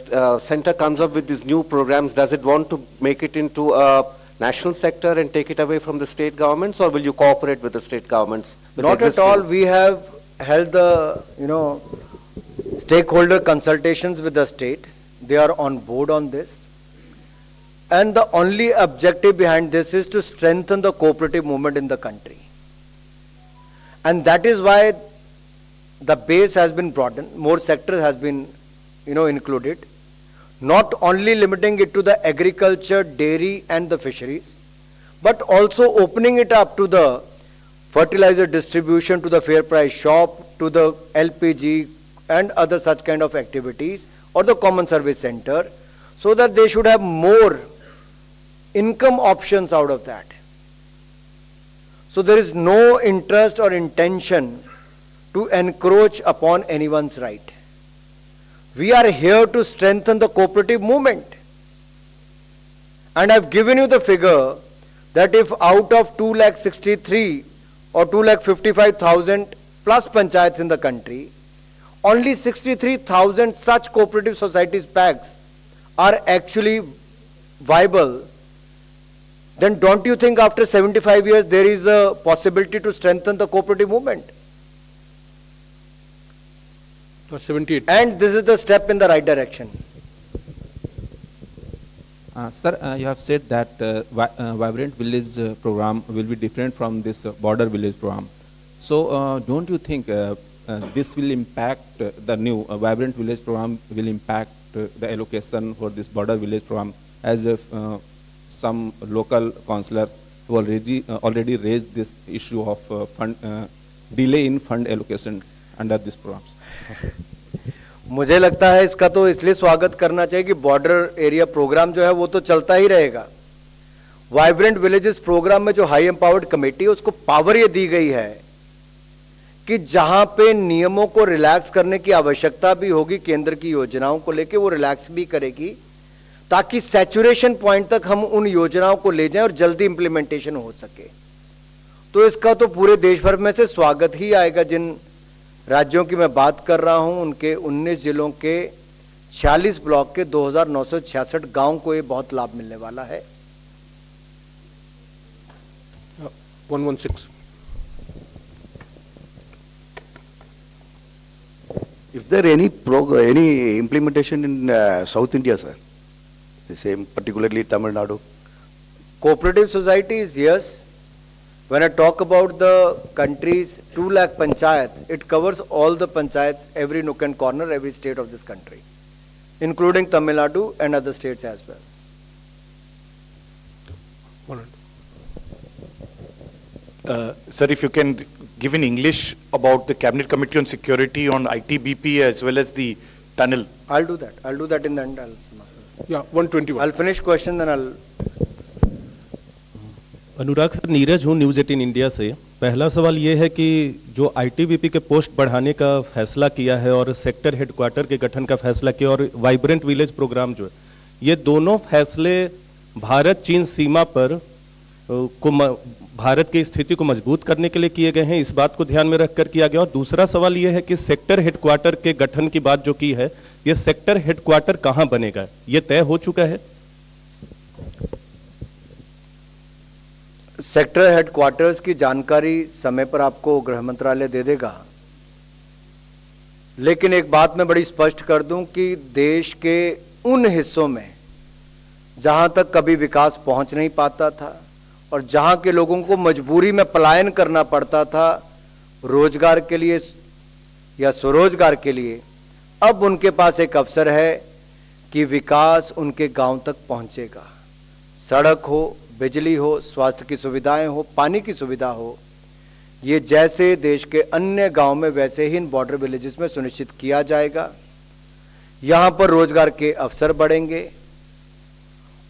center comes up with these new programs, does it want to make it into a national sector and take it away from the state governments, or will you cooperate with the state governments? Not at all. We have held the, stakeholder consultations with the state. They are on board on this. And the only objective behind this is to strengthen the cooperative movement in the country. And that is why the base has been broadened, more sectors has been, included. Not only limiting it to the agriculture, dairy and the fisheries, but also opening it up to the fertilizer distribution, to the fair price shop, to the LPG and other such kind of activities, or the common service center, so that they should have more income options out of that. So there is no interest or intention to encroach upon anyone's right. We are here to strengthen the cooperative movement. And I've given you the figure that if out of 2,63,000 or 2,55,000 plus panchayats in the country, only 63,000 such cooperative societies packs are actually viable, then don't you think after 75 years there is a possibility to strengthen the cooperative movement? 78. And this is the step in the right direction. Sir, you have said that Vibrant Village program will be different from this border village program. So, don't you think this will impact the new Vibrant Village program will impact the allocation for this border village program, as if some local councillors who already raised this issue of delay in fund allocation under this program? मुझे लगता है इसका तो इसलिए स्वागत करना चाहिए कि बॉर्डर एरिया प्रोग्राम जो है वो तो चलता ही रहेगा. वाइब्रेंट विलेजेस प्रोग्राम में जो हाई एम्पावर्ड कमेटी है उसको पावर ये दी गई है कि जहां पे नियमों को रिलैक्स करने की आवश्यकता भी होगी, केंद्र की योजनाओं को लेके वो रिलैक्स भी करेगी, ताकि सैचुरेशन पॉइंट तक हम उन योजनाओं को ले जाएं और जल्दी इंप्लीमेंटेशन हो सके. तो इसका तो पूरे देश भर में से स्वागत ही आएगा. जिन राज्यों की मैं बात कर रहा हूं उनके 19 जिलों के 46 ब्लॉक के 2,966 गांव को ये बहुत लाभ मिलने वाला है. 116. Is there any implementation in South India, sir? The same, particularly Tamil Nadu? Cooperative societies, yes. When I talk about the country's 2 lakh panchayats, it covers all the panchayats, every nook and corner, every state of this country, including Tamil Nadu and other states as well. One minute. Sir, if you can give in English about the Cabinet Committee on Security on ITBP as well as the tunnel. I'll do that. I'll do that in the end. Yeah, 121. I'll finish question, then I'll. Anurag sir, Neeraj हूँ news 18 India से। पहला सवाल ये है कि जो ITBP के post बढ़ाने का फैसला किया है और सेक्टर हेडक्वार्टर के गठन का फैसला किया और वाइब्रेंट विलेज प्रोग्राम जो है, ये दोनों फैसले भारत चीन सीमा पर भारत की स्थिति को मजबूत करने के लिए किए गए हैं, इस बात को ध्यान में रखकर किया गया। और दूसरा सवाल यह है कि सेक्टर हेडक्वार्टर के गठन की बात जो की है, ये सेक्टर हेडक्वार्टर कहां बनेगा, ये तय हो चुका है? सेक्टर हेडक्वार्टर्स की जानकारी समय पर आपको गृह मंत्रालय दे देगा, लेकिन एक बात मैं बड़ी स्पष्ट कर दूं कि देश के उन हिस्सों में जहां तक कभी विकास पहुंच नहीं पाता था और जहां के लोगों को मजबूरी में पलायन करना पड़ता था रोजगार के लिए या स्वरोजगार के लिए, अब उनके पास एक अवसर है कि विकास उनके गांव तक पहुंचेगा। सड़क हो, बिजली हो, स्वास्थ्य की सुविधाएं हो, पानी की सुविधा हो, ये जैसे देश के अन्य गांव में वैसे ही इन बॉर्डर विलेजेस में सुनिश्चित किया जाएगा। यहां पर रोजगार के अवसर बढ़ेंगे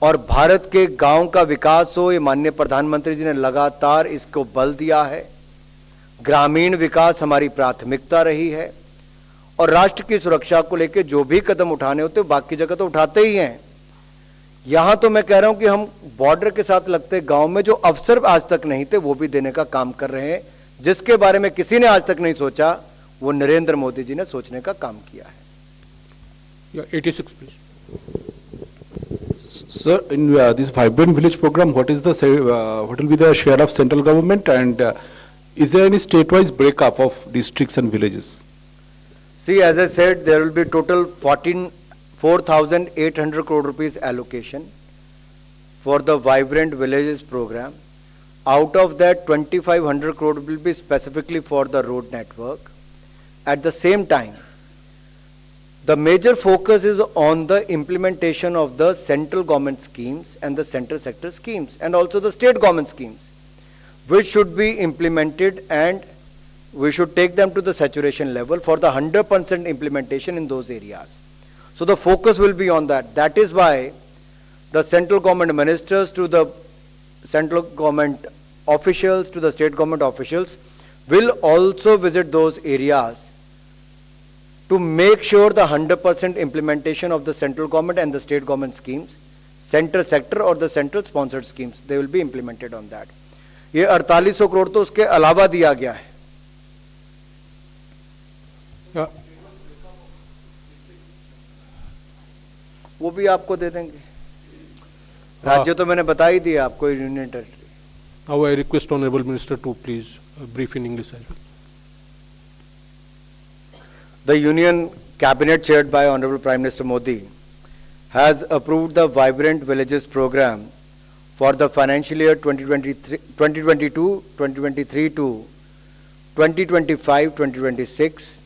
और भारत के गांव का विकास हो, ये माननीय प्रधानमंत्री जी ने लगातार इसको बल दिया है। ग्रामीण विकास हमारी प्राथमिकता रही है और राष्ट्र की सुरक्षा को लेकर जो भी कदम उठाने होते बाकी जगह तो उठाते ही हैं। यहां तो मैं कह रहा हूं कि हम बॉर्डर के साथ लगते गांव में जो अवसर आज तक नहीं थे वो भी देने का काम कर रहे हैं, जिसके बारे में किसी ने आज तक नहीं सोचा, वो नरेंद्र मोदी जी ने सोचने का काम किया है। 86 please. Sir, in this vibrant village program, what will be the share of central government, and is there any state-wise breakup of districts and villages? See, as I said, there will be total 4,800 crore rupees allocation for the Vibrant Villages program. Out of that, 2,500 crore will be specifically for the road network. At the same time, the major focus is on the implementation of the central government schemes and the center sector schemes and also the state government schemes, which should be implemented, and we should take them to the saturation level for the 100% implementation in those areas. So the focus will be on that. That is why the central government ministers to the central government officials, to the state government officials, will also visit those areas to make sure the 100% implementation of the central government and the state government schemes, center sector or the central sponsored schemes, they will be implemented on that. ये 4800 करोड़ तो उसके अलावा दिया गया है। वो भी आपको दे देंगे। राज्य तो मैंने बता ही दिया आपको, union territory. Now I request Honorable Minister to please brief in English as well. The Union Cabinet chaired by Honorable Prime Minister Modi has approved the Vibrant Villages program for the financial year 2022-2023 to 2025-2026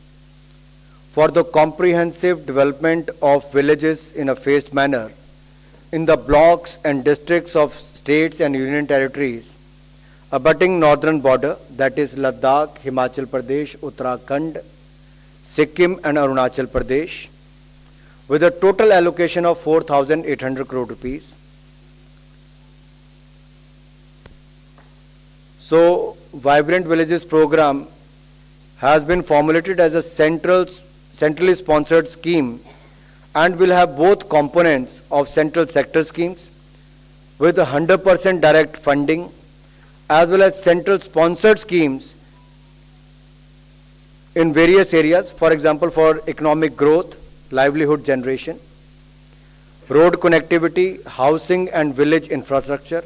for the comprehensive development of villages in a phased manner in the blocks and districts of states and union territories abutting northern border, that is Ladakh, Himachal Pradesh, Uttarakhand, Sikkim and Arunachal Pradesh, with a total allocation of 4,800 crore rupees. So, Vibrant Villages program has been formulated as a centrally sponsored scheme and will have both components of central sector schemes with 100% direct funding as well as central sponsored schemes in various areas, for example, for economic growth, livelihood generation, road connectivity, housing and village infrastructure,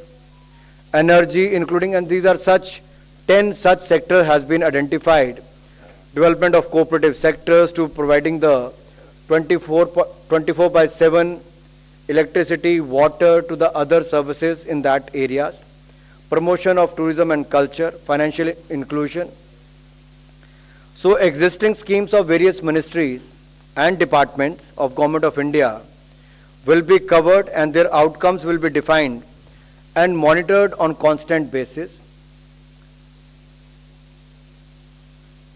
energy including, and these are 10 such sectors has been identified, development of cooperative sectors to providing the 24/7 electricity, water to the other services in that areas, promotion of tourism and culture, financial inclusion. So existing schemes of various ministries and departments of Government of India will be covered and their outcomes will be defined and monitored on constant basis.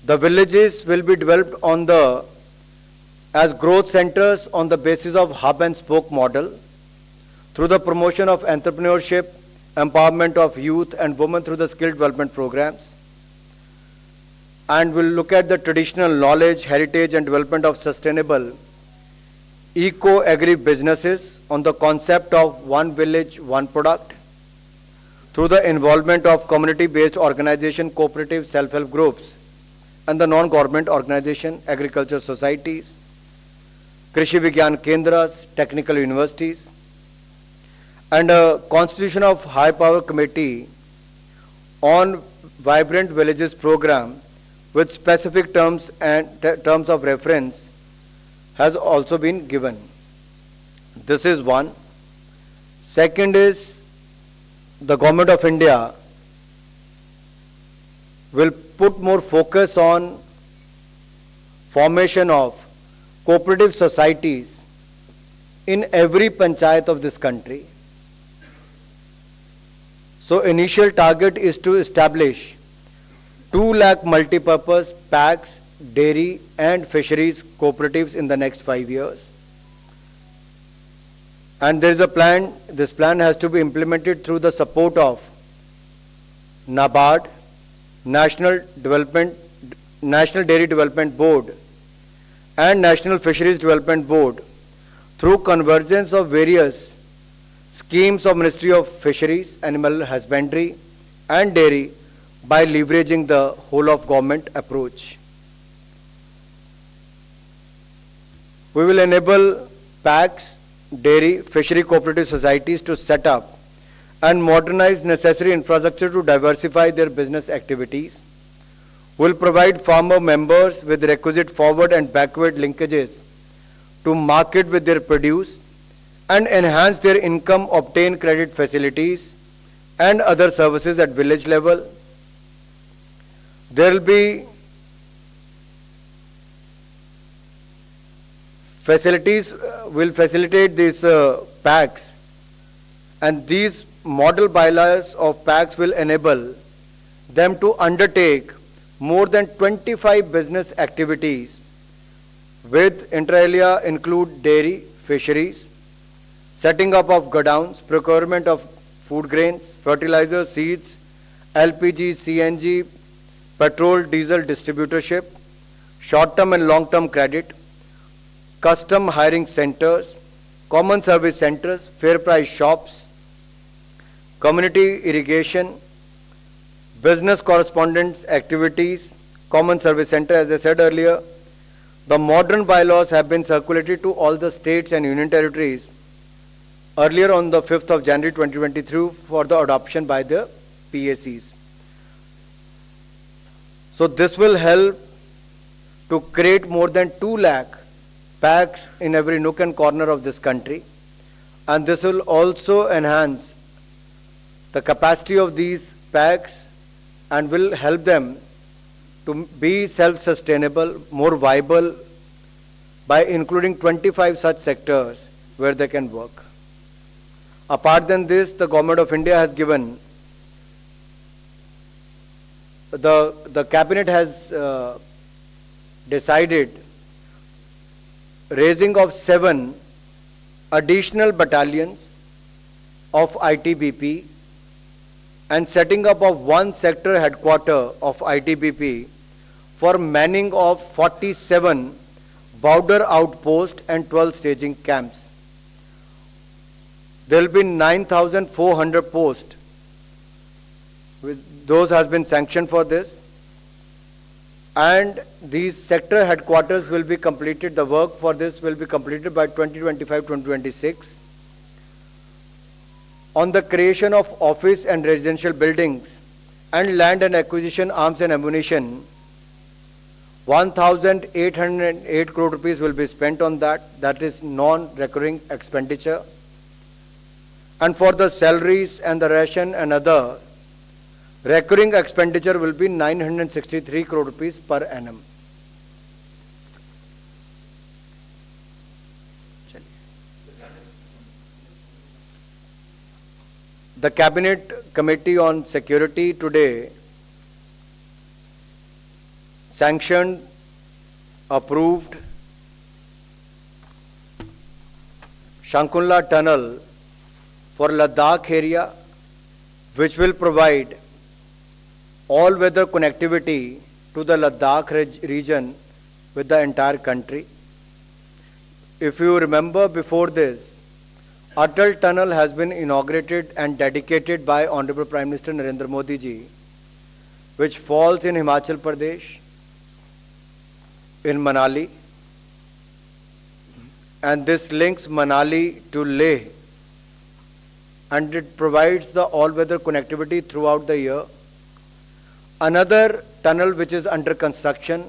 The villages will be developed as growth centers on the basis of hub and spoke model through the promotion of entrepreneurship, empowerment of youth and women through the skill development programs. And we'll look at the traditional knowledge, heritage and development of sustainable eco-agri businesses on the concept of one village, one product through the involvement of community-based organization, cooperative self-help groups and the non-government organization, agriculture societies, Krishi Vigyan Kendras, technical universities, and a constitution of high power committee on vibrant villages program with specific terms and terms of reference has also been given. This is one. Second is the Government of India will put more focus on formation of cooperative societies in every panchayat of this country. So initial target is to establish 2 lakh multipurpose packs, dairy and fisheries cooperatives in the next 5 years. And there is a plan, this plan has to be implemented through the support of NABARD, National Dairy Development Board and National Fisheries Development Board through convergence of various schemes of Ministry of Fisheries, Animal Husbandry and Dairy by leveraging the whole of government approach. We will enable PACs, dairy, fishery cooperative societies to set up and modernize necessary infrastructure to diversify their business activities. We will provide farmer members with requisite forward and backward linkages to market with their produce and enhance their income, obtain credit facilities and other services at village level. There will be facilities, will facilitate these PACs, and these model bylaws of PACs will enable them to undertake more than 25 business activities with inter alia include dairy, fisheries, setting up of godowns, procurement of food grains, fertilizers, seeds, LPG, CNG, petrol, diesel distributorship, short-term and long-term credit, custom hiring centers, common service centers, fair price shops, community irrigation, business correspondence activities, common service center. As I said earlier, the modern bylaws have been circulated to all the states and union territories earlier on the 5th of January 2023 for the adoption by the PACs. So this will help to create more than 2 lakh PACs in every nook and corner of this country, and this will also enhance the capacity of these PACs and will help them to be self-sustainable, more viable by including 25 such sectors where they can work. Apart than this, the Government of India has given, the Cabinet has decided raising of 7 additional battalions of ITBP and setting up of 1 sector headquarter of ITBP for manning of 47 border outposts and 12 staging camps. There will be 9,400 posts. Those has been sanctioned for this. And these sector headquarters will be completed, the work for this will be completed by 2025-2026. On the creation of office and residential buildings and land and acquisition, arms and ammunition, 1,808 crore rupees will be spent on that. That is non-recurring expenditure. And for the salaries and the ration and other, recurring expenditure will be 963 crore rupees per annum. The Cabinet Committee on Security today sanctioned, approved Shankunla Tunnel for Ladakh area, which will provide all-weather connectivity to the Ladakh region with the entire country. If you remember, before this, Atal Tunnel has been inaugurated and dedicated by Honorable Prime Minister Narendra Modi ji, which falls in Himachal Pradesh, in Manali, and this links Manali to Leh, and it provides the all-weather connectivity throughout the year. Another tunnel which is under construction,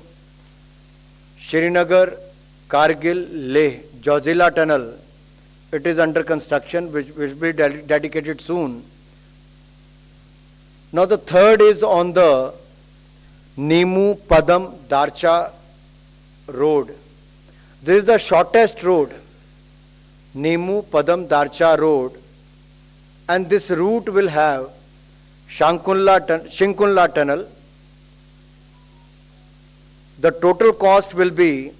Srinagar, Kargil, Leh, Jozila Tunnel, it is under construction, which will be dedicated soon. Now the third is on the Nimu Padam Darcha road. This is the shortest road, Nimu Padam Darcha road, and this route will have Shankunla Tunnel. The total cost will be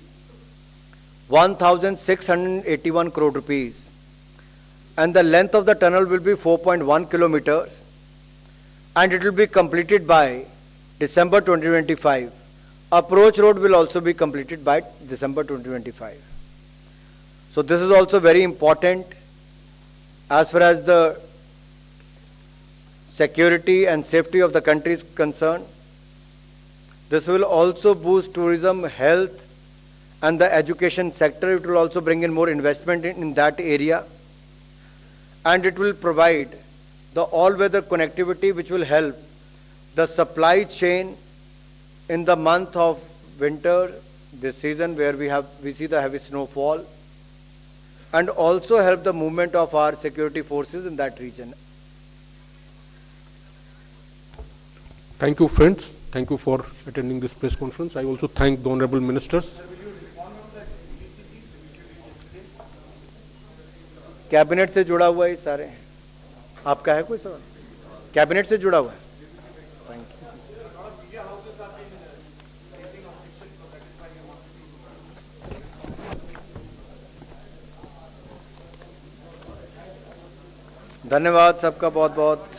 1,681 crore rupees, and the length of the tunnel will be 4.1 kilometers, and it will be completed by December 2025. Approach road will also be completed by December 2025. So this is also very important as far as the security and safety of the country is concerned. This will also boost tourism, health, and the education sector. It will also bring in more investment in that area, and it will provide the all-weather connectivity which will help the supply chain in the month of winter, this season where we see the heavy snowfall, and also help the movement of our security forces in that region. Thank you, friends. Thank you for attending this press conference. I also thank the honorable ministers. Cabinet से जुड़ा हुआ है सारे. आपका है कोई सवाल? Cabinet से जुड़ा हुआ है. Thank you. धन्यवाद सबका बहुत बहुत.